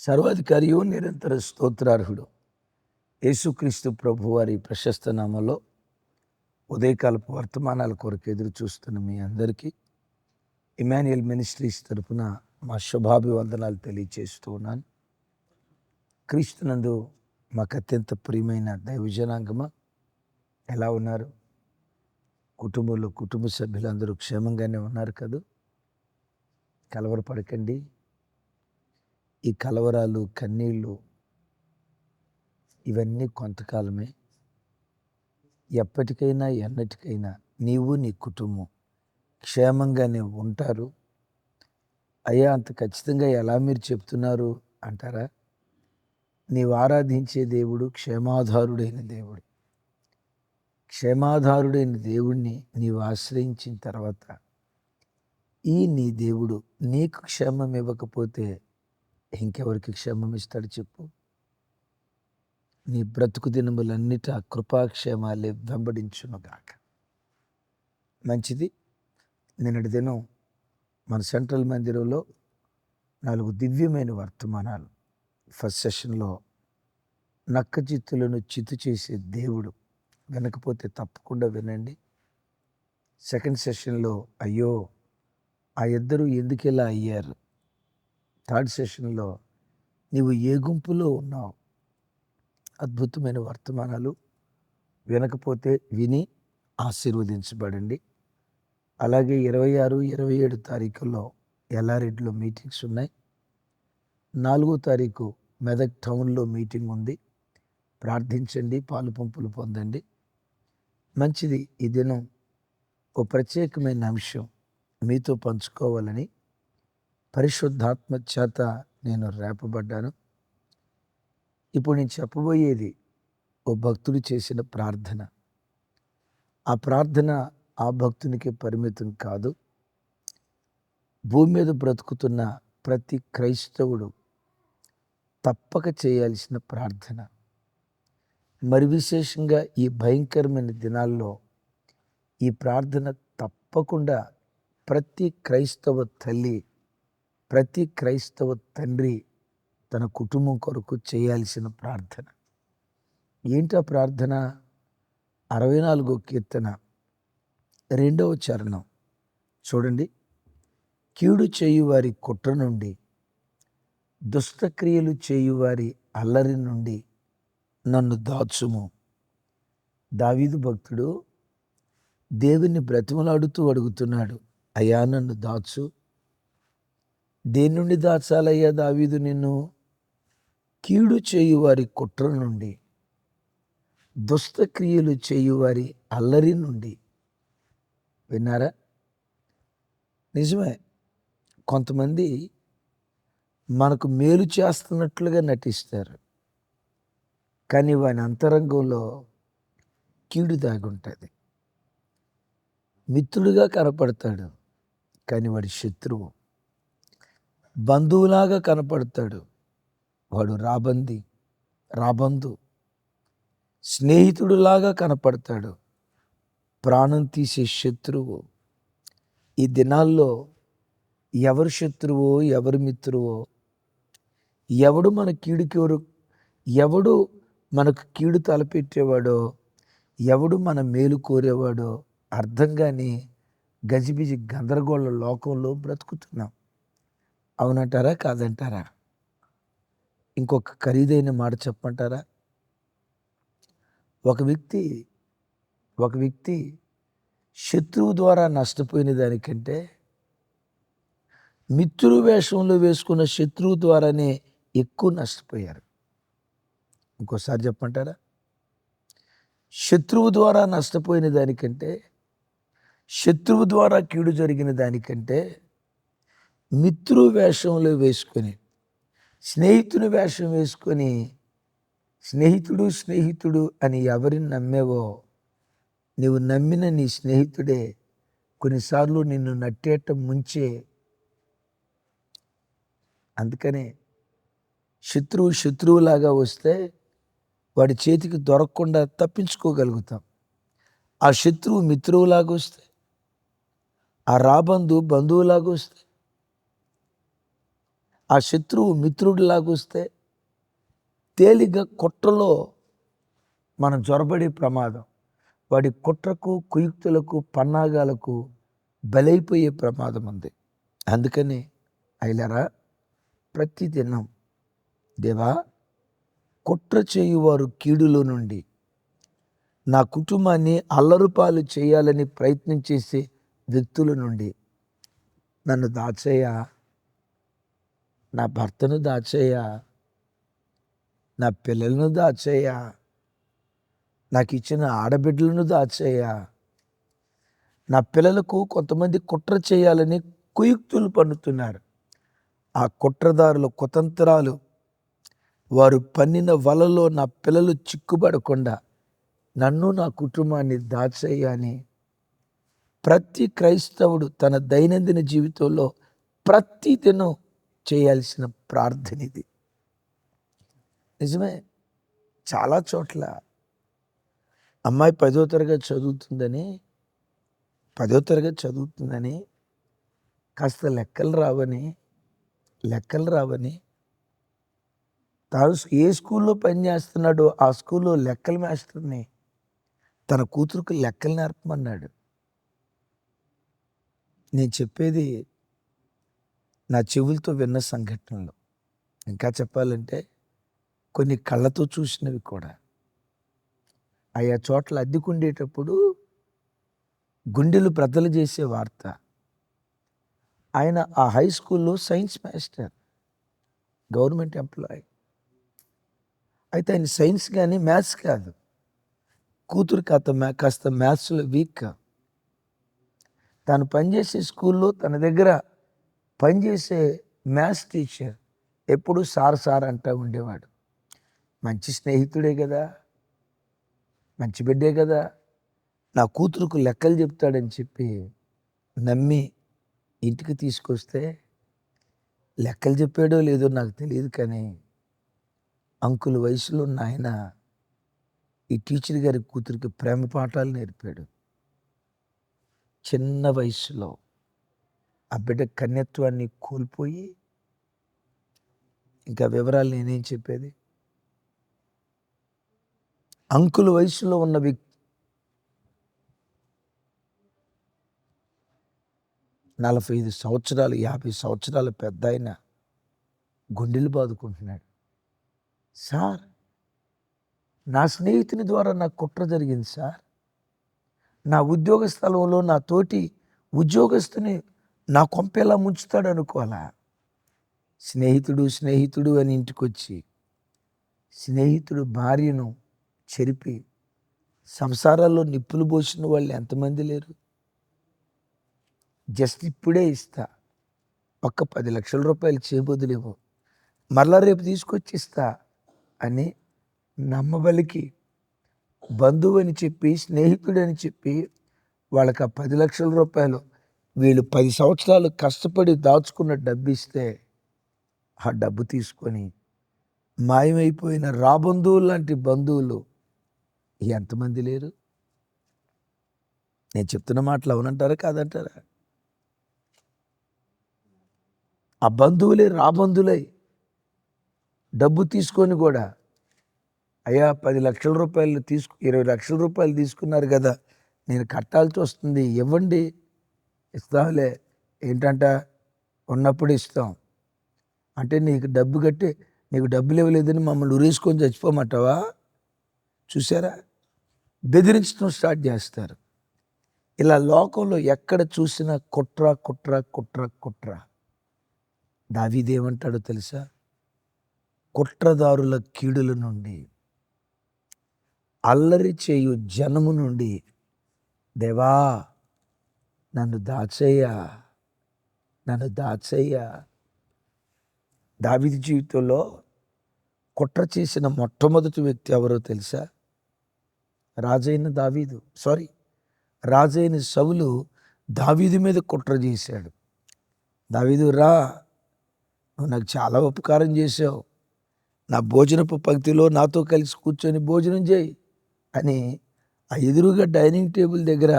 సర్వాధికారియు నిరంతర స్తోత్రార్హుడు యేసుక్రీస్తు ప్రభు వారి ప్రశస్త నామంలో ఉదయకాలపు వర్తమానాల కొరకు ఎదురు చూస్తున్న మీ అందరికీ ఇమాన్యుయల్ మినిస్ట్రీస్ తరపున మా శుభాభివందనాలు తెలియజేస్తూ ఉన్నాను. క్రీస్తునందు మాకు అత్యంత ప్రియమైన దైవజనాంగమా, ఎలా ఉన్నారు? కుటుంబ సభ్యులందరూ క్షేమంగానే ఉన్నారు కదా? కలవరపడకండి. ఈ కలవరాలు, కన్నీళ్ళు ఇవన్నీ కొంతకాలమే. ఎప్పటికైనా ఎన్నటికైనా నీవు నీ కుటుంబం క్షేమంగానే ఉంటారు. అయ్యా, అంత ఖచ్చితంగా ఎలా మీరు చెప్తున్నారు అంటారా? నీవు ఆరాధించే దేవుడు క్షేమాధారుడైన దేవుడు. క్షేమాధారుడైన దేవుణ్ణి నీవు ఆశ్రయించిన తర్వాత నీ దేవుడు నీకు క్షేమం ఇవ్వకపోతే ఇంకెవరికి క్షేమం ఇస్తాడు చెప్పు? నీ బ్రతుకు దినములన్నిట కృపాక్షేమాలే వెంబడించునుగాక. మంచిది. నిన్నటి దినం మన సెంట్రల్ మందిరంలో 4 దివ్యమైన వర్తమానాలు. ఫస్ట్ సెషన్లో నక్కజిత్తులను చిత్తు చేసే దేవుడు, వినకపోతే తప్పకుండా వినండి. సెకండ్ సెషన్లో అయ్యో ఆ ఇద్దరు ఎందుకు ఇలా అయ్యారు. థర్డ్ సెషన్లో నీవు ఏ గుంపులో ఉన్నావు. అద్భుతమైన వర్తమానాలు. వినకపోతే విని ఆశీర్వదించబడండి. అలాగే 26, 27 తారీఖుల్లో ఎల్లారెడ్డిలో మీటింగ్స్ ఉన్నాయి. 4వ తారీఖు మెదక్ టౌన్లో మీటింగ్ ఉంది. ప్రార్థించండి, పాలు పంపులు పొందండి. మంచిది. ఈ దినం ఓ ప్రత్యేకమైన అంశం మీతో పంచుకోవాలని పరిశుద్ధాత్మ చేత నేను రేపబడ్డాను. ఇప్పుడు నేను చెప్పబోయేది ఓ భక్తుడు చేసిన ప్రార్థన. ఆ ప్రార్థన ఆ భక్తునికి పరిమితం కాదు. భూమి మీద బ్రతుకుతున్న ప్రతి క్రైస్తవుడు తప్పక చేయాల్సిన ప్రార్థన. మరి విశేషంగా ఈ భయంకరమైన దినాల్లో ఈ ప్రార్థన తప్పకుండా ప్రతి క్రైస్తవ తల్లి, ప్రతి క్రైస్తవ తండ్రి తన కుటుంబం కొరకు చేయాల్సిన ప్రార్థన. ఏంటా ప్రార్థన? 64వ కీర్తన 2వ చరణం చూడండి. కీడు చేయువారి కుట్ర నుండి, దుష్టక్రియలు చేయువారి అల్లరి నుండి నన్ను దాచుము. దావీదు భక్తుడు దేవుని బ్రతిమలాడుతూ అడుగుతున్నాడు, అయ్యా నన్ను దాచు. దేని నుండి దాచాలయ్యా దావీదు నిన్ను? కీడు చేయువారి కుట్ర నుండి, దుష్టక్రియలు చేయువారి అల్లరి నుండి. విన్నారా? నిజమే. కొంతమంది మనకు మేలు చేస్తున్నట్లుగా నటిస్తారు, కానీ వాని అంతరంగంలో కీడు దాగి ఉంటుంది. మిత్రుడిగా కనపడతాడు, కానీ వాడి శత్రువు. బంధువులాగా కనపడతాడు, వాడు రాబందు. స్నేహితుడులాగా కనపడతాడు, ప్రాణం తీసే శత్రువు. ఈ దినాల్లో ఎవరు శత్రువో ఎవరు మిత్రువో, ఎవడు మన కీడుకెవరు, ఎవడు మనకు కీడు తలపెట్టేవాడో, ఎవడు మన మేలు కోరేవాడో అర్థం కాని గజిబిజి గందరగోళ లోకంలో బ్రతుకుతున్నాం. అవునంటారా కాదంటారా? ఇంకొక ఖరీదైన మాట చెప్పమంటారా? ఒక వ్యక్తి శత్రువు ద్వారా నష్టపోయిన దానికంటే మిత్రు వేషంలో వేసుకున్న శత్రువు ద్వారానే ఎక్కువ నష్టపోయారు. ఇంకోసారి చెప్పమంటారా? శత్రువు ద్వారా నష్టపోయిన దానికంటే, శత్రువు ద్వారా కీడు జరిగిన దానికంటే మిత్రు వేషంలో వేసుకొని, స్నేహితుని వేషం వేసుకొని స్నేహితుడు అని ఎవరిని నమ్మేవో, నీవు నమ్మిన నీ స్నేహితుడే కొన్నిసార్లు నిన్ను నట్టేట ముంచే. అందుకనే శత్రువులాగా వస్తే వాడి చేతికి దొరకకుండా తప్పించుకోగలుగుతాం. ఆ శత్రువు మిత్రువులాగా వస్తే, ఆ బంధువులాగా వస్తే ఆ శత్రువు మిత్రుడిలాగొస్తే తేలిగ్గా కుట్రలో మనం జొరబడే ప్రమాదం, వాడి కుట్రకు కుయుక్తులకు పన్నాగాలకు బలైపోయే ప్రమాదం ఉంది. అందుకని అయ్యలారా, ప్రతి దినం దేవా, కుట్ర చేయువారు కీడులో నుండి నా కుటుంబాన్ని అల్లరుపాలు చేయాలని ప్రయత్నం చేసే వ్యక్తుల నుండి నన్ను దాచేయ, నా భర్తను దాచేయ, నా పిల్లలను దాచేయ, నాకు ఇచ్చిన ఆడబిడ్డలను దాచేయ. నా పిల్లలకు కొంతమంది కుట్ర చేయాలని కుయుక్తులు పన్నుతున్నారు. ఆ కుట్రదారుల కుతంత్రాలు, వారు పన్నిన వలలో నా పిల్లలు చిక్కుబడకుండా నన్ను నా కుటుంబాన్ని దాచేయ అని ప్రతి క్రైస్తవుడు తన దైనందిన జీవితంలో ప్రతి దినం చేయాల్సిన ప్రార్థన ఇది. నిజమే, చాలా చోట్ల అమ్మాయి 10వ తరగతి చదువుతుందని కాస్త లెక్కలు రావని తాను ఏ స్కూల్లో పనిచేస్తున్నాడో ఆ స్కూల్లో లెక్కల మాస్టర్ని తన కూతురుకు లెక్కలు నేర్పమన్నాడు. నేను చెప్పేది నా చెవులతో విన్న సంఘటనలు, ఇంకా చెప్పాలంటే కొన్ని కళ్ళతో చూసినవి కూడా. ఆయా చోట్ల అద్దెకుండేటప్పుడు గుండెలు బ్రద్దలు చేసే వార్త. ఆయన ఆ హై స్కూల్లో సైన్స్ మాస్టర్, గవర్నమెంట్ ఎంప్లాయీ. అయితే ఆయన సైన్స్ కానీ మ్యాథ్స్ కాదు. కూతురు కాస్త మ్యాథ్స్లో వీక్. తాను పనిచేసే స్కూల్లో తన దగ్గర పనిచేసే మ్యాథ్స్ టీచర్ ఎప్పుడు సార్ అంటూ ఉండేవాడు. మంచి స్నేహితుడే కదా, మంచి బిడ్డే కదా, నా కూతురుకు లెక్కలు చెప్తాడని చెప్పి నమ్మి ఇంటికి తీసుకొస్తే, లెక్కలు చెప్పాడో లేదో నాకు తెలియదు కానీ అంకుల్ వయసులో ఉన్న ఆయన ఈ టీచర్ గారి కూతురికి ప్రేమ పాఠాలు నేర్పాడు. చిన్న వయసులో ఆ బిడ్డ కన్యత్వాన్ని కోల్పోయి, ఇంకా వివరాలు నేనేం చెప్పేది. అంకుల్ వయసులో ఉన్న వ్యక్తి 45 సంవత్సరాలు 50 సంవత్సరాల పెద్ద ఆయన గుండెలు బాదుకుంటున్నాడు. సార్, నా స్నేహితుని ద్వారా నాకు కుట్ర జరిగింది సార్. నా ఉద్యోగ స్థలంలో నా తోటి ఉద్యోగస్తుని నా కొంపెలా ముంచుతాడు అనుకోవాలా. స్నేహితుడు అని ఇంటికి వచ్చి స్నేహితుడు భార్యను చెరిపి సంసారాల్లో నిప్పులు పోసిన వాళ్ళు ఎంతమంది లేరు. జస్ట్ ఇప్పుడే ఇస్తా, ఒక్క 10 లక్షల రూపాయలు చేయబోదులేమో, మరలా రేపు తీసుకొచ్చి ఇస్తా అని నమ్మబలికి బంధువు అని చెప్పి, స్నేహితుడని చెప్పి వాళ్ళకి ఆ 10 లక్షల రూపాయలు వీళ్ళు 10 సంవత్సరాలు కష్టపడి దాచుకున్న డబ్బు ఇస్తే, ఆ డబ్బు తీసుకొని మాయమైపోయిన రాబంధువులు లాంటి బంధువులు ఎంతమంది లేరు. నేను చెప్తున్న మాటలు అవునంటారా కాదంటారా? ఆ బంధువులే రాబంధులై డబ్బు తీసుకొని కూడా, అయ్యా 10 లక్షల రూపాయలు 20 లక్షల రూపాయలు తీసుకున్నారు కదా, నేను కట్టాల్సి వస్తుంది, ఇవ్వండి. ఇస్తాంలే, ఏంటంట ఉన్నప్పుడు ఇస్తాం అంటే నీకు డబ్బులు ఇవ్వలేదని మమ్మల్ని ఉరేసుకొని చచ్చిపోమంటావా? చూసారా, బెదిరించడం స్టార్ట్ చేస్తారు. ఇలా లోకంలో ఎక్కడ చూసినా కుట్ర. దావీదేమంటాడో తెలుసా? కుట్రదారుల కీడుల నుండి, అల్లరి చేయు జనము నుండి దేవా నన్ను దాచేయ. దావీదు జీవితంలో కుట్ర చేసిన మొట్టమొదటి వ్యక్తి ఎవరో తెలుసా? రాజైన సౌలు దావీదు మీద కుట్ర చేశాడు. దావీదు, రా, నువ్వు నాకు చాలా ఉపకారం చేసావు, నా భోజనపు పంక్తిలో నాతో కలిసి కూర్చొని భోజనం చేయి అని ఆ ఎదురుగా డైనింగ్ టేబుల్ దగ్గర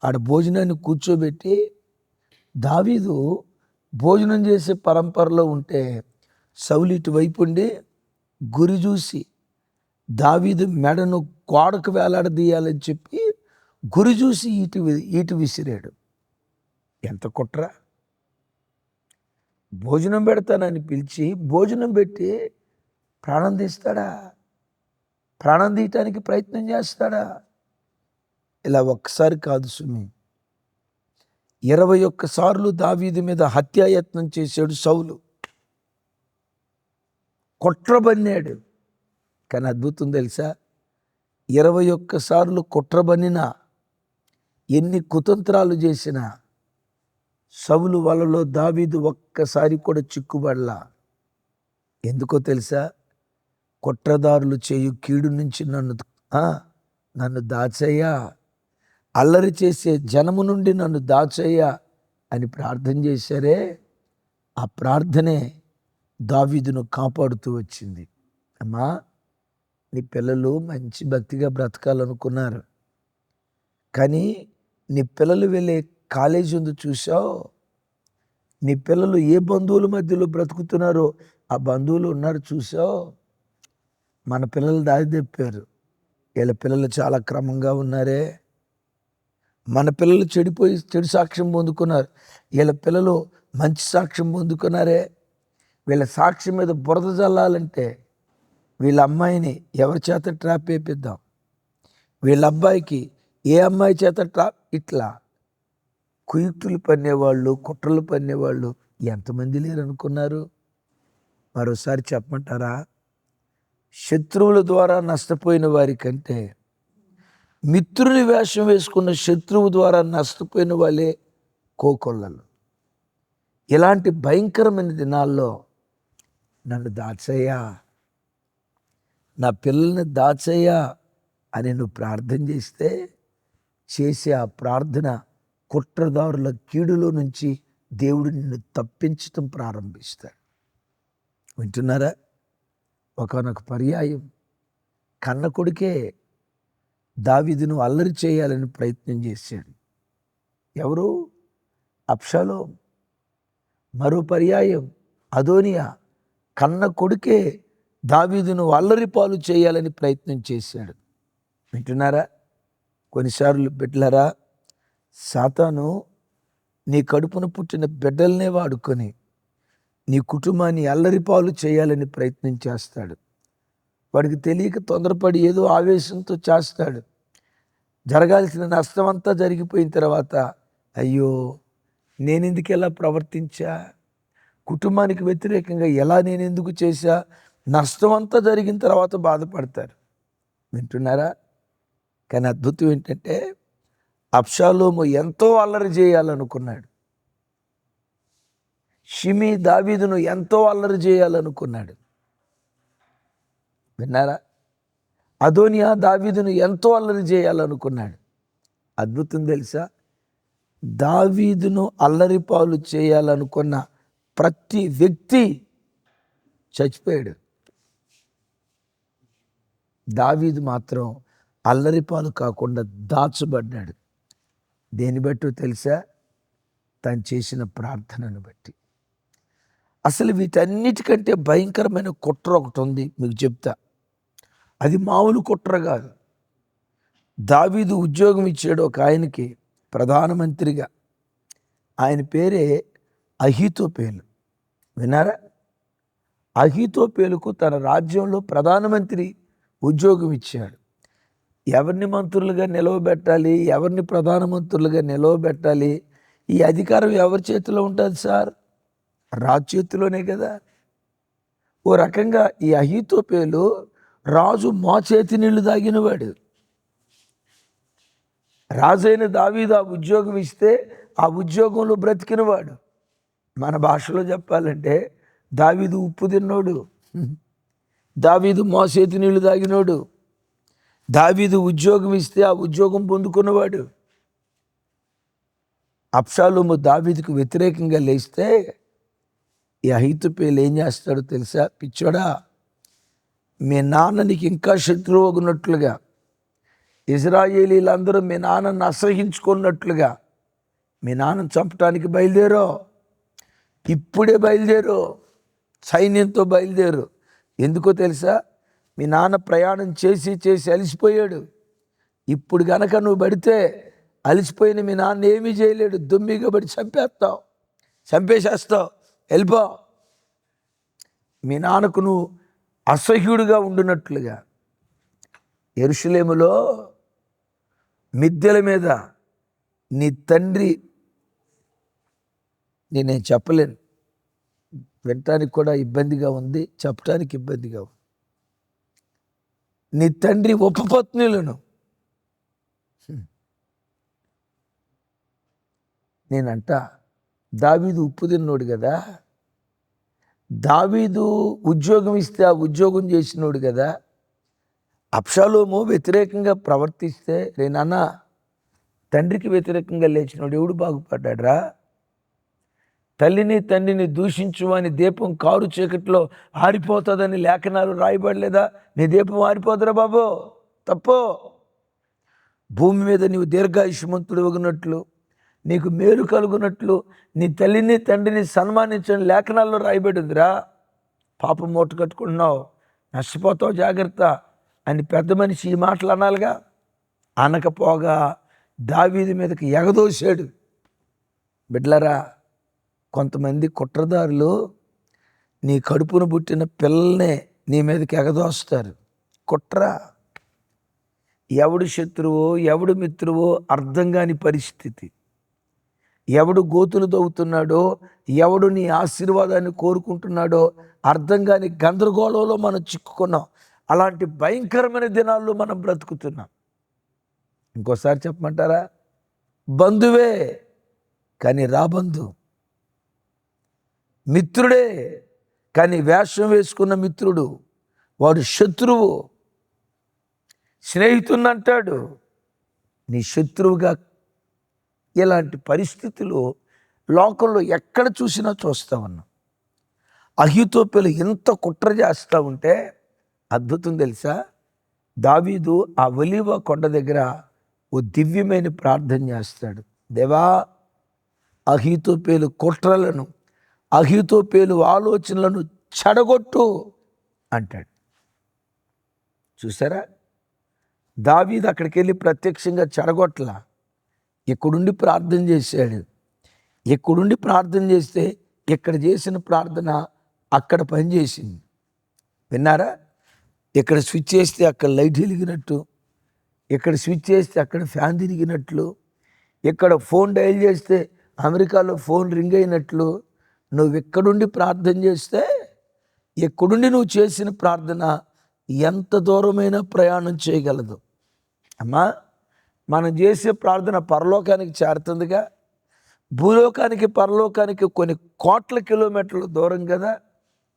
ఆడ భోజనాన్ని కూర్చోబెట్టి, దావీదు భోజనం చేసే పరంపరలో ఉంటే సౌలు ఇటువైపు ఉండి గురి చూసి దావీదు మెడను గోడకు వేలాడదీయాలని చెప్పి గురి చూసి ఈటు విసిరాడు. ఎంత కుట్ర! భోజనం పెడతానని పిలిచి భోజనం పెట్టి ప్రాణం తీస్తాడా? ప్రాణం తీయటానికి ప్రయత్నం చేస్తాడా? ఇలా ఒక్కసారి కాదు సుమి, 21 సార్లు దావీదు మీద హత్యాయత్నం చేశాడు సౌలు. కుట్రబన్నాడు. కానీ అద్భుతం తెలుసా, 21 సార్లు కుట్రబన్నినా, ఎన్ని కుతంత్రాలు చేసినా సౌలు వలలో దావీదు ఒక్కసారి కూడా చిక్కుబడలా. ఎందుకో తెలుసా, కుట్రదారులు చేయు కీడు నుంచి నన్ను దాచయ్యా, అల్లరి చేసే జనము నుండి నన్ను దాచయ్యా అని ప్రార్థన చేశారే, ఆ ప్రార్థనే దావీదును కాపాడుతూ వచ్చింది. అమ్మా, నీ పిల్లలు మంచి భక్తిగా బ్రతకాలనుకున్నారు, కానీ నీ పిల్లలు వెళ్ళే కాలేజీ ఉంది చూసావు, నీ పిల్లలు ఏ బంధువుల మధ్యలో బ్రతుకుతున్నారో ఆ బంధువులు ఉన్నారు చూసావు. మన పిల్లలు దారి తెప్పారు, వీళ్ళ పిల్లలు చాలా క్రమంగా ఉన్నారే. మన పిల్లలు చెడిపోయి చెడు సాక్ష్యం పొందుకున్నారు, వీళ్ళ పిల్లలు మంచి సాక్ష్యం పొందుకున్నారే. వీళ్ళ సాక్ష్యం మీద బురద జల్లాలంటే వీళ్ళ అమ్మాయిని ఎవరి చేత ట్రాప్ వేపిద్దాం, వీళ్ళ అబ్బాయికి ఏ అమ్మాయి చేత ట్రాప్, ఇట్లా కుయుక్తులు పన్నేవాళ్ళు, కుట్రలు పన్నేవాళ్ళు ఎంతమంది లేరు అనుకున్నారు? మరోసారి చెప్పమంటారా? శత్రువుల ద్వారా నష్టపోయిన వారి కంటే మిత్రుని వేషం వేసుకున్న శత్రువు ద్వారా నష్టపోయిన వాళ్ళే కోకొల్లలు. ఇలాంటి భయంకరమైన దినాల్లో నన్ను దాచయ్యా, నా పిల్లల్ని దాచయ్యా అని నువ్వు ప్రార్థన చేస్తే, చేసే ఆ ప్రార్థన కుట్రదారుల కీడులో నుంచి దేవుడు నిన్ను తప్పించటం ప్రారంభిస్తాడు. వింటున్నారా? ఒకానొక పర్యాయం కన్న కొడుకే దావీదును అల్లరి చేయాలని ప్రయత్నం చేశాడు. ఎవరు? అబ్షాలోం. మరో పర్యాయం అదోనియా కన్న కొడుకే దావీదును అల్లరి పాలు చేయాలని ప్రయత్నం చేశాడు. వింటున్నారా? కొన్నిసార్లు బిడ్డలారా, సాతాను నీ కడుపున పుట్టిన బిడ్డలనే వాడుకొని నీ కుటుంబాన్ని అల్లరి పాలు చేయాలని ప్రయత్నం చేస్తాడు. వాడికి తెలియక తొందరపడి ఏదో ఆవేశంతో చేస్తాడు. జరగాల్సిన నష్టం అంతా జరిగిపోయిన తర్వాత, అయ్యో నేనెందుకు ఎలా ప్రవర్తించా, కుటుంబానికి వ్యతిరేకంగా ఎలా నేనెందుకు చేశా, నష్టం అంతా జరిగిన తర్వాత బాధపడతారు. వింటున్నారా? కానీ అద్భుతం ఏంటంటే, అబ్షాలోము ఎంతో అల్లరి చేయాలనుకున్నాడు. షిమీ దావీదును ఎంతో అల్లరి చేయాలనుకున్నాడు. విన్నారా? అదోనియా దావీదును ఎంతో అల్లరి చేయాలనుకున్నాడు. అద్భుతం తెలుసా, దావీదును అల్లరి పాలు చేయాలనుకున్న ప్రతి వ్యక్తి చచ్చిపోయాడు. దావీదు మాత్రం అల్లరి పాలు కాకుండా దాచబడ్డాడు. దేని బట్టి తెలుసా? తను చేసిన ప్రార్థనను బట్టి. అసలు వీటన్నిటికంటే భయంకరమైన కుట్ర ఒకటి ఉంది, మీకు చెప్తా. అది మామూలు కుట్ర కాదు. దావీదు ఉద్యోగం ఇచ్చాడు ఒక ఆయనకి ప్రధానమంత్రిగా. ఆయన పేరే అహీతోపేలు. విన్నారా? అహీతోపేలుకు తన రాజ్యంలో ప్రధానమంత్రి ఉద్యోగం ఇచ్చాడు. ఎవరిని మంత్రులుగా నిలవబెట్టాలి, ఎవరిని ప్రధానమంత్రులుగా నిలవబెట్టాలి, ఈ అధికారం ఎవరి చేతిలో ఉంటుంది సార్? రాజు చేతిలోనే కదా. ఓ రకంగా ఈ అహీతోపేలు రాజు చేతి నీళ్లు తాగినవాడు. రాజైన దావీదు ఆ ఉద్యోగం ఇస్తే ఆ ఉద్యోగంలో బ్రతికినవాడు. మన భాషలో చెప్పాలంటే దావీదు ఉప్పు తిన్నోడు, దావీదు చేతి నీళ్లు తాగినోడు, దావీదు ఉద్యోగం ఇస్తే ఆ ఉద్యోగం పొందుకున్నవాడు. అబ్షాలోము దావీదుకు వ్యతిరేకంగా లేస్తే ఈ అహీతోపేలు ఏం చేస్తాడో తెలుసా? పిచ్చోడా, మీ నాన్న నీకు ఇంకా శత్రువుగున్నట్లుగా, ఇజ్రాయేలీలందరూ మీ నాన్నను అసహించుకున్నట్లుగా మీ నాన్నను చంపడానికి బయలుదేరో, ఇప్పుడే బయలుదేరో, సైన్యంతో బయలుదేరు. ఎందుకో తెలుసా? మీ నాన్న ప్రయాణం చేసి చేసి అలసిపోయాడు. ఇప్పుడు గనక నువ్వు పడితే అలసిపోయిన మీ నాన్న ఏమీ చేయలేడు. దుమ్మిగా పడి చంపేసేస్తావు. వెళ్ళిపో. మీ నాన్నకు నువ్వు అసహ్యుడిగా ఉండునట్లుగా యెరూషలేములో మిద్దెల మీద నీ తండ్రి, నేను చెప్పలేను, వినటానికి కూడా ఇబ్బందిగా ఉంది, చెప్పడానికి ఇబ్బందిగా ఉంది. నీ తండ్రి ఉపపత్నులను నేనంట, దావీదు ఉప్పు తిన్నోడు కదా, దావీదు ఉద్యోగం ఇస్తే ఆ ఉద్యోగం చేసినోడు కదా, అబ్షాలోము వ్యతిరేకంగా ప్రవర్తిస్తే నేనన్నా తండ్రికి వ్యతిరేకంగా లేచినోడు ఎవడు బాగుపడ్డాడ్రా? తల్లిని తండ్రిని దూషించు అని దీపం కారు చీకట్లో ఆరిపోతుందని లేఖనాలు రాయబడలేదా? నీ దీపం ఆరిపోతురా బాబు, తప్పు. భూమి మీద నీవు దీర్ఘాయుష్మంతుడు వగినట్లు, నీకు మేలు కలుగునట్లు నీ తల్లిని తండ్రిని సన్మానించని లేఖనాల్లో రాయబడిందిరా. పాపం మూట కట్టుకుంటున్నావు, నష్టపోతావు, జాగ్రత్త అని పెద్ద మనిషి ఈ మాటలు అనాలిగా. అనకపోగా దావీదు మీదకి ఎగదోశాడు. బిడ్లరా, కొంతమంది కుట్రదారులు నీ కడుపును పుట్టిన పిల్లల్నే నీ మీదకి ఎగదోస్తారు. కుట్ర. ఎవడు శత్రువో ఎవడు మిత్రువో అర్థం కాని పరిస్థితి. ఎవడు గోతులు తవ్వుతున్నాడో, ఎవడు నీ ఆశీర్వాదాన్ని కోరుకుంటున్నాడో అర్థం కాని గందరగోళంలో మనం చిక్కుకున్నాం. అలాంటి భయంకరమైన దినాల్లో మనం బ్రతుకుతున్నాం. ఇంకోసారి చెప్పమంటారా? బంధువే కానీ రాబంధు, మిత్రుడే కానీ వేషం వేసుకున్న మిత్రుడు, వాడు శత్రువు. స్నేహితుడిని అంటాడు, నీ శత్రువుగా. ఇలాంటి పరిస్థితులు లోకంలో ఎక్కడ చూసినా చూస్తూ ఉన్నాం. అహీతోపెలు ఎంత కుట్ర చేస్తూ ఉంటే అద్భుతం తెలుసా? దావీదు ఆ ఒలీవ కొండ దగ్గర ఓ దివ్యమైన ప్రార్థన చేస్తాడు. దేవా, అహీతోపెలు కుట్రలను, అహీతోపెలు ఆలోచనలను చెడగొట్టు అంటాడు. చూసారా? దావీదు అక్కడికి వెళ్ళి ప్రత్యక్షంగా చెడగొట్టలా, ఇక్కడుండి ప్రార్థన చేశాడు. ఇక్కడుండి ప్రార్థన చేస్తే ఇక్కడ చేసిన ప్రార్థన అక్కడ పనిచేసింది. విన్నారా? ఇక్కడ స్విచ్ చేస్తే అక్కడ లైట్ వెలిగినట్టు, ఇక్కడ స్విచ్ చేస్తే అక్కడ ఫ్యాన్ తిరిగినట్లు, ఇక్కడ ఫోన్ డయల్ చేస్తే అమెరికాలో ఫోన్ రింగ్ అయినట్లు, నువ్వు ఎక్కడుండి ప్రార్థన చేస్తే, ఎక్కడుండి నువ్వు చేసిన ప్రార్థన ఎంత దూరమైనా ప్రయాణం చేయగలదు. అమ్మా, మనం చేసే ప్రార్థన పరలోకానికి చేరుతుందిగా. భూలోకానికి పరలోకానికి కొన్ని కోట్ల కిలోమీటర్ల దూరం కదా.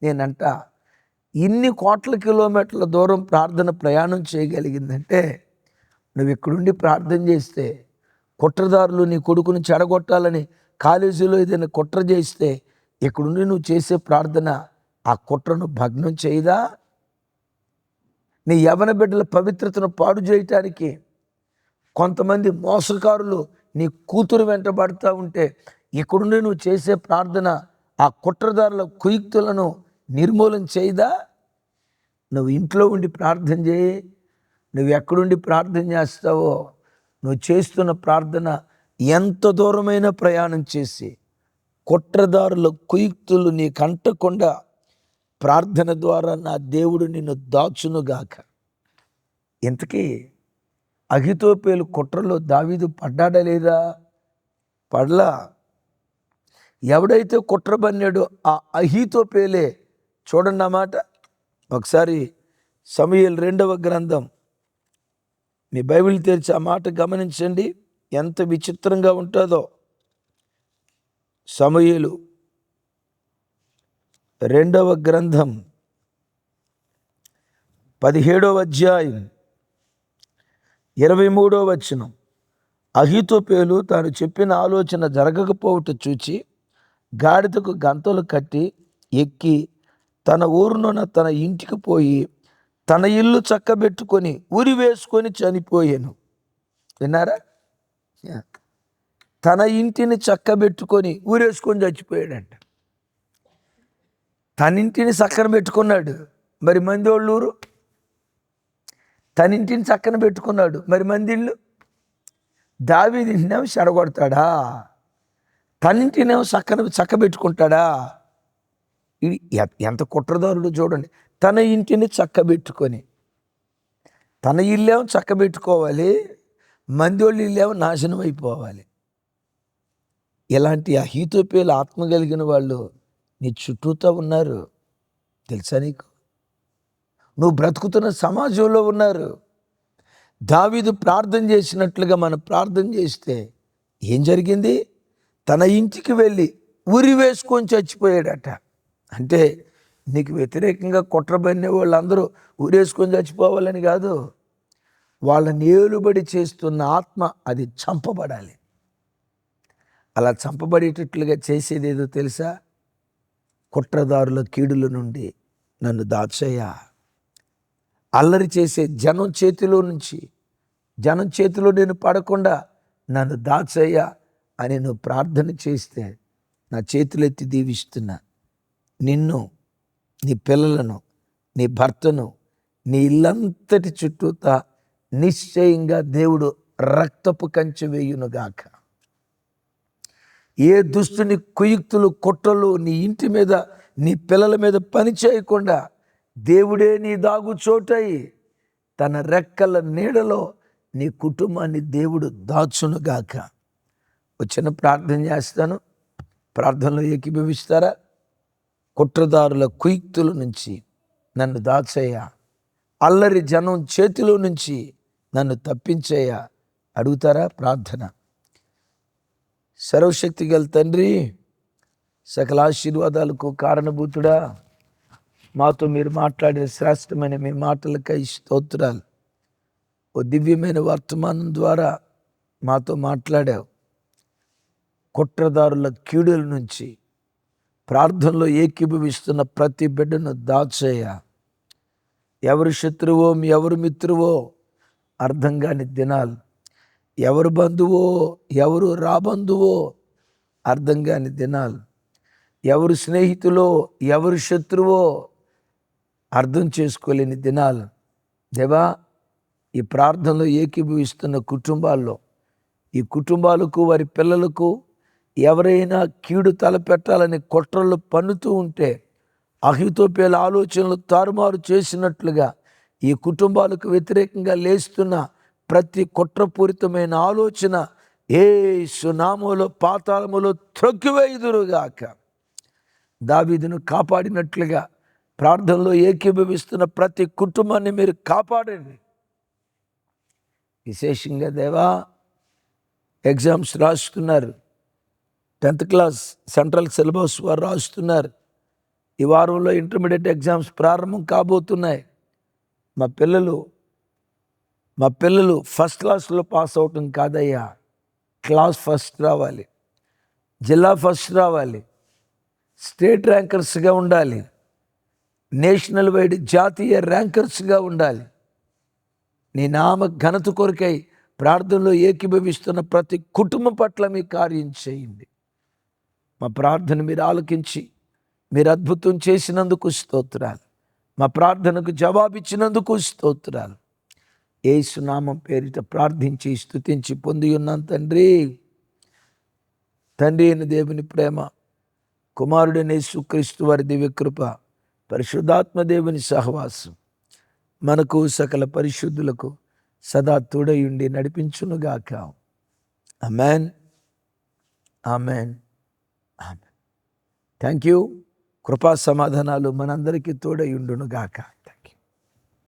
నేనంట, ఇన్ని కోట్ల కిలోమీటర్ల దూరం ప్రార్థన ప్రయాణం చేయగలిగిందంటే, నువ్వు ఇక్కడుండి ప్రార్థన చేస్తే, కుట్రదారులు నీ కొడుకుని చెడగొట్టాలని కాలేజీలో ఏదైనా కుట్ర చేస్తే, ఇక్కడుండి నువ్వు చేసే ప్రార్థన ఆ కుట్రను భగ్నం చేయదా? నీ యవన బిడ్డల పవిత్రతను పాడు చేయటానికి కొంతమంది మోసకారులు నీ కూతురు వెంటబడుతూ ఉంటే, ఇక్కడుండి నువ్వు చేసే ప్రార్థన ఆ కుట్రదారుల కుయుక్తులను నిర్మూలన చేయదా? నువ్వు ఇంట్లో ఉండి ప్రార్థన చేయి. నువ్వు ఎక్కడుండి ప్రార్థన చేస్తావో, నువ్వు చేస్తున్న ప్రార్థన ఎంత దూరమైనా ప్రయాణం చేసి కుట్రదారుల కుయుక్తులు నీకు అంటకుండా ప్రార్థన ద్వారా నా దేవుడు నిన్ను దాచునుగాక. ఇంతకీ అహీతోపెలు కుట్రలో దావీదు పడ్డాడా లేదా? పడలా. ఎవడైతే కుట్ర బన్నాడో ఆ అహీతోపెలే. చూడండి అన్నమాట. ఒకసారి సమూయేలు 2వ గ్రంథం, మీ బైబిల్ తెరిచి ఆ మాట గమనించండి, ఎంత విచిత్రంగా ఉంటుందో. సమూయేలు 2వ గ్రంథం 17వ అధ్యాయం 23వ వచనం. అహీతోపెలు తాను చెప్పిన ఆలోచన జరగకపోవట చూచి గాడిదకు గంతలు కట్టి ఎక్కి తన ఊరునున్న తన ఇంటికి పోయి తన ఇల్లు చక్కబెట్టుకొని ఉరి వేసుకొని చనిపోయాను. విన్నారా? తన ఇంటిని చక్కబెట్టుకొని ఊరేసుకొని చచ్చిపోయాడంట. తన ఇంటిని చక్కన పెట్టుకున్నాడు, మరి మంది వాళ్ళు ఊరు. తన ఇంటిని చక్కన పెట్టుకున్నాడు, మరి మంది ఇల్లు. దావీదు ఇంటినేమో చెడగొడతాడా, తన ఇంటినేమో చక్కబెట్టుకుంటాడా? ఇది ఎంత కుట్రదారుడు చూడండి. తన ఇంటిని చక్కబెట్టుకొని, తన ఇల్లేమో చక్కబెట్టుకోవాలి, మంది వాళ్ళు ఇల్లేమో నాశనం అయిపోవాలి. ఇలాంటి అహీతోపేలు ఆత్మ కలిగిన వాళ్ళు నీ చుట్టూతో ఉన్నారు, తెలుసా నీకు? నువ్వు బ్రతుకుతున్న సమాజంలో ఉన్నారు. దావీదు ప్రార్థన చేసినట్లుగా మనం ప్రార్థన చేస్తే ఏం జరిగింది? తన ఇంటికి వెళ్ళి ఉరి వేసుకొని చచ్చిపోయాడట. అంటే నీకు వ్యతిరేకంగా కుట్రబడిన వాళ్ళందరూ ఊరేసుకొని చచ్చిపోవాలని కాదు, వాళ్ళని ఏలుబడి చేస్తున్న ఆత్మ అది చంపబడాలి. అలా చంపబడేటట్లుగా చేసేది ఏదో తెలుసా? కుట్రదారుల కీడుల నుండి నన్ను దాచయ్యా. అల్లరి చేసే జనం చేతిలో నేను పడకుండా నన్ను దాచయ్యా అని నువ్వు ప్రార్థన చేస్తే నా చేతులెత్తి దీవిస్తున్నా. నిన్ను, నీ పిల్లలను, నీ భర్తను, నీ ఇల్లంతటి చుట్టూతా నిశ్చయంగా దేవుడు రక్తపు కంచె వేయునుగాక. ఏ దుష్టుని కుయుక్తులు కుట్రలు నీ ఇంటి మీద, నీ పిల్లల మీద పని చేయకుండా దేవుడే నీ దాగు చోటై తన రెక్కల నీడలో నీ కుటుంబాన్ని దేవుడు దాచునుగాక. వచ్చిన ప్రార్థన చేస్తాను, ప్రార్థనలో ఏకీభవిస్తారా? కుట్రదారుల కుయుక్తుల నుంచి నన్ను దాచయ్యా, అల్లరి జనం చేతిలో నుంచి నన్ను తప్పించయ్యా అడుగుతారా? ప్రార్థన. సర్వశక్తి గల తండ్రి, సకల ఆశీర్వాదాలకు కారణభూతుడా, మాతో మీరు మాట్లాడిన శ్రేష్టమైన మీ మాటలకై స్తోత్రాలు. ఓ దివ్యమైన వర్తమానం ద్వారా మాతో మాట్లాడావు. కుట్రదారుల కీడుల నుంచి ప్రార్థనలో ఏకీభవిస్తున్న ప్రతి బిడ్డను దాచయ్యా. ఎవరు శత్రువో ఎవరు మిత్రువో అర్థం కాని దినాలు, ఎవరు బంధువో ఎవరు రాబంధువో అర్థం కాని దినాలు, ఎవరు స్నేహితులో ఎవరు శత్రువో అర్థం చేసుకోలేని దినాలు. దేవా, ఈ ప్రార్థనలో ఏకీభవిస్తున్న కుటుంబాల్లో, ఈ కుటుంబాలకు వారి పిల్లలకు ఎవరైనా కీడు తలపెట్టాలని కుట్రలు పన్నుతూ ఉంటే, అహీతోపేల ఆలోచనలు తారుమారు చేసినట్లుగా ఈ కుటుంబాలకు వ్యతిరేకంగా లేస్తున్న ప్రతి కుట్రపూరితమైన ఆలోచన యేసు నామములో పాతాళములో త్రొక్కివేయుదురుగాక. దావీదును కాపాడినట్లుగా ప్రార్థనలో ఏకీభవిస్తున్న ప్రతి కుటుంబాన్ని మీరు కాపాడండి. విశేషంగా దేవా, ఎగ్జామ్స్ రాస్తున్నారు, 10th క్లాస్ సెంట్రల్ సిలబస్ వారు రాస్తున్నారు. ఈ వారంలో ఇంటర్మీడియట్ ఎగ్జామ్స్ ప్రారంభం కాబోతున్నాయి. మా పిల్లలు ఫస్ట్ క్లాస్లో పాస్ అవటం కాదయ్యా, క్లాస్ ఫస్ట్ రావాలి, జిల్లా ఫస్ట్ రావాలి, స్టేట్ ర్యాంకర్స్గా ఉండాలి, నేషనల్ వైడ్ జాతీయ ర్యాంకర్స్గా ఉండాలి. నీ నామ ఘనత కొరకై ప్రార్థనలో ఏకీభవిస్తున్న ప్రతి కుటుంబం పట్ల మీ కార్యం చేయండి. మా ప్రార్థన మీరు ఆలకించి మీరు అద్భుతం చేసినందుకు స్తోత్రాలు. మా ప్రార్థనకు జవాబిచ్చినందుకు స్తోత్రాలు. యేసు నామం పేరిట ప్రార్థించి స్తుతించి పొంది ఉన్నాను తండ్రి. తండ్రి అయిన దేవుని ప్రేమ, కుమారుడైన యేసుక్రీస్తు వారి దివ్యకృప, పరిశుద్ధాత్మ దేవుని సహవాసం మనకు సకల పరిశుద్ధులకు సదా తోడయుండి నడిపించునుగాక. Amen, amen, amen. Thank you. కృపా సమాధానాలు మనందరికీ తోడయుండునుగాక. Thank you.